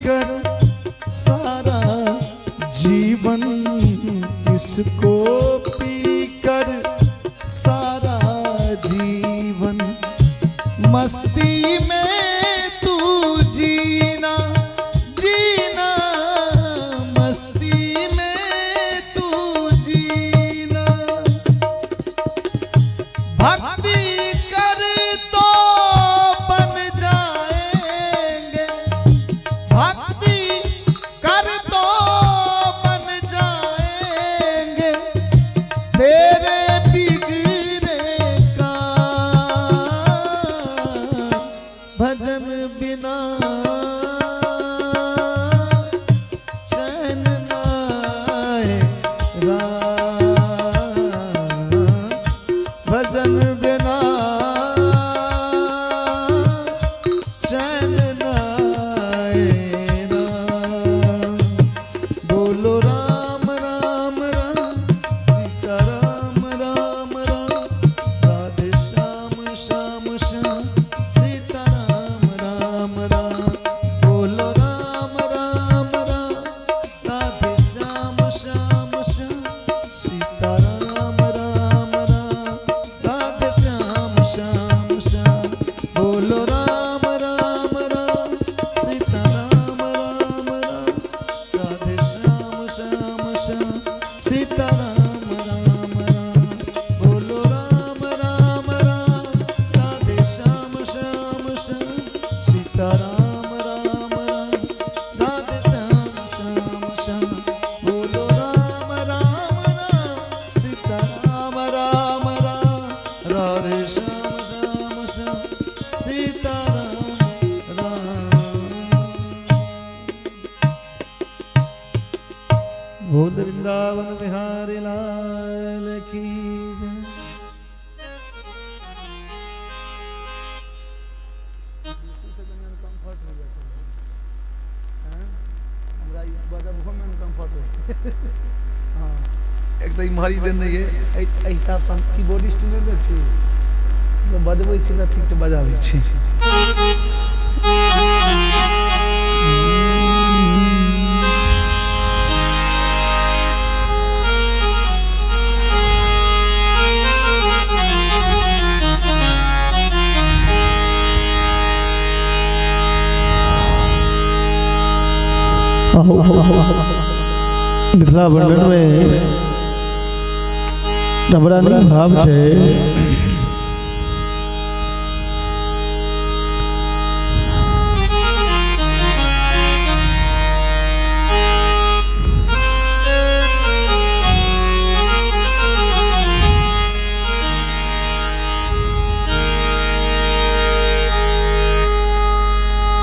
कर सारा जीवन, इसको पी कर सारा जीवन, मस्ती में तू जीना जीना, मस्ती में तू जीना। भक्ति कर तो बन जाएंगे, भक्ति कर तो बन जाएंगे, तेरे बिगड़े का भजन बिना चैन ना आए राम, भजन बिना चैन ना आए राम। बोलो राम राम राम, सीता राम राम राम, राधे श्याम श्याम श्याम, सीता राम राम राम। बोलो राम राम राम, राधे श्याम श्याम श्याम, सीता राम राम राम, राधे श्याम श्याम श्याम। बोलो राम राम राम, सीता राम राम राम, राधे श्याम श्याम श्याम, सीता राम राम राम। बोलो राम राम राम, राधे श्याम श्याम श्याम, सीता राम राम राम, राधे श्याम श्याम श्याम। बोलो राम राम राम, सीता राम राम राम, राधे श्याम श्याम श्याम, सीता राम राम। बोल वृंदावन बिहारी लाल की जय। एक तो मारी देन रही है हिसाब से कीबोर्डिस्ट ने दे छी तो बजबै छी ना ठीक से बजा लै छी। मिथिला वर्णन में नम्रानी भाव है।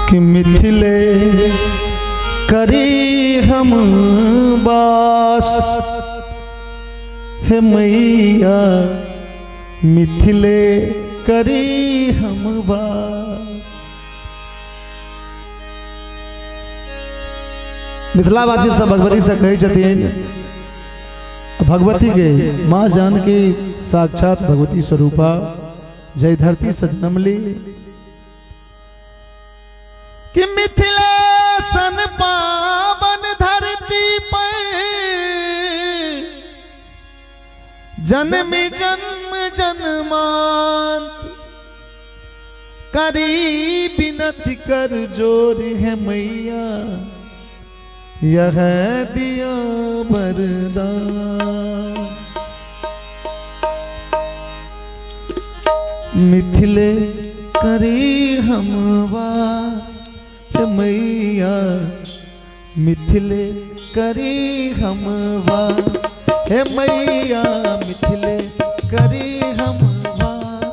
कि मिथिले करी हम बास, हे मैया मिथिले करी हम बास। मिथिलावासी सब भगवती से कहे छथिन, भगवती के माँ जानकी साक्षात भगवती स्वरूपा जय धरती सजनम ली। कि मिथिले सन पावन धरती पर जन्म जन्म जन्मांत करी बिनती कर जोर, है मैया यह दिया वरदान। मिथिले करी हम वास, मैया मिथिले करी हम वास, हे मैया मिथिले करी हम वास,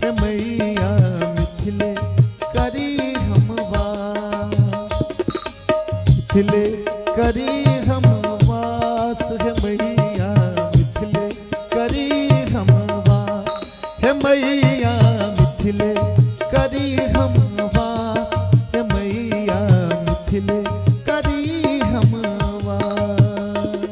हे मैया मिथिले करी हम वास। मिथिले करी हम वास, हे मैया मिथिले करी हम वास, हे मैया मिथिले करी हम वास, हे मैया मिथिले करी हम वास।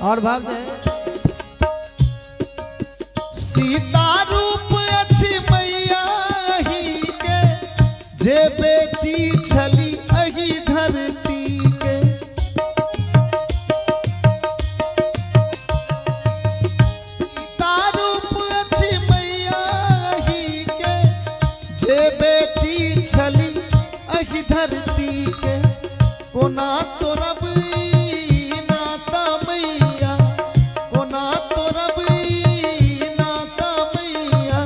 और भाव दे सीता रूप अच्छी मैया ही के जे बेटी छली अही धरती के सीता रूप अच्छी मैया ही के जे बेटी छली अही धरती के कोना तो रब नाता मैया कोना तो रब नाता मैया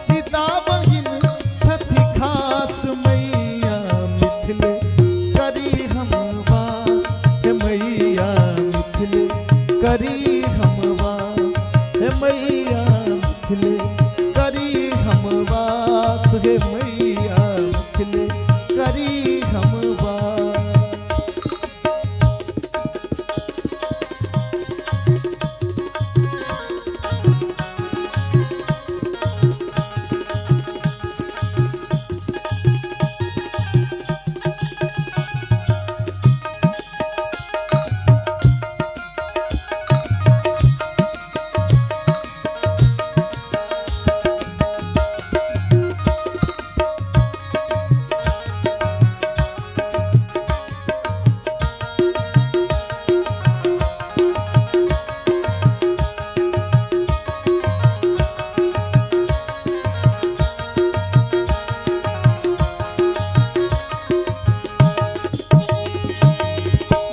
सीता बहिन छथि खास मैया मिथिले करी हम वास हे मैया मिथिले करी हम वास हे मैया मिथिले करी हम वास हे मैया मिथिले करी हम वास।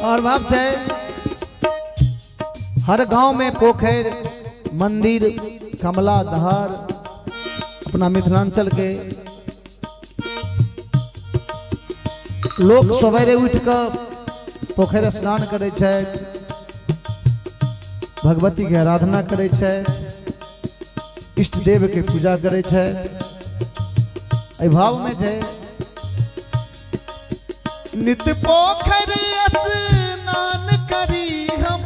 और भाव है हर गांव में पोखर मंदिर कमला धार अपना मिथिलांचल के लोग सवेरे उठ कर पोखर स्नान करे छे भगवती के आराधना करे छे इष्ट देव के पूजा करे छे। एहि भाव में है नित्य पोखर स्नान करी हम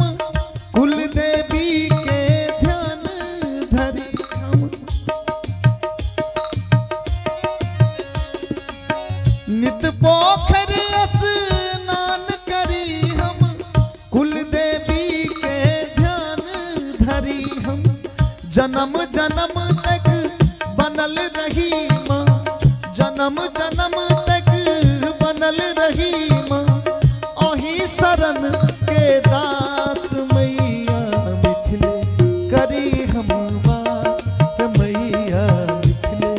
कुल देवी के ध्यान धरी हम नित्य पोखर स्नान करी हम कुल देवी के ध्यान धरी हम जन्म जन्म तक बनल रही माँ जन्म जन्म तक बनल रही माँ ओही शरण के दास मैया मिथिले करी हम वास हे मैया मिथिले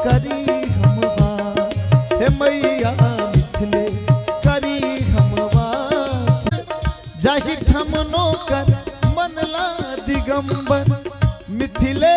करी हम वास हे मैया मिथिले करी हम वास जाहि ठमनो कर मनला दिगंबर मिथिले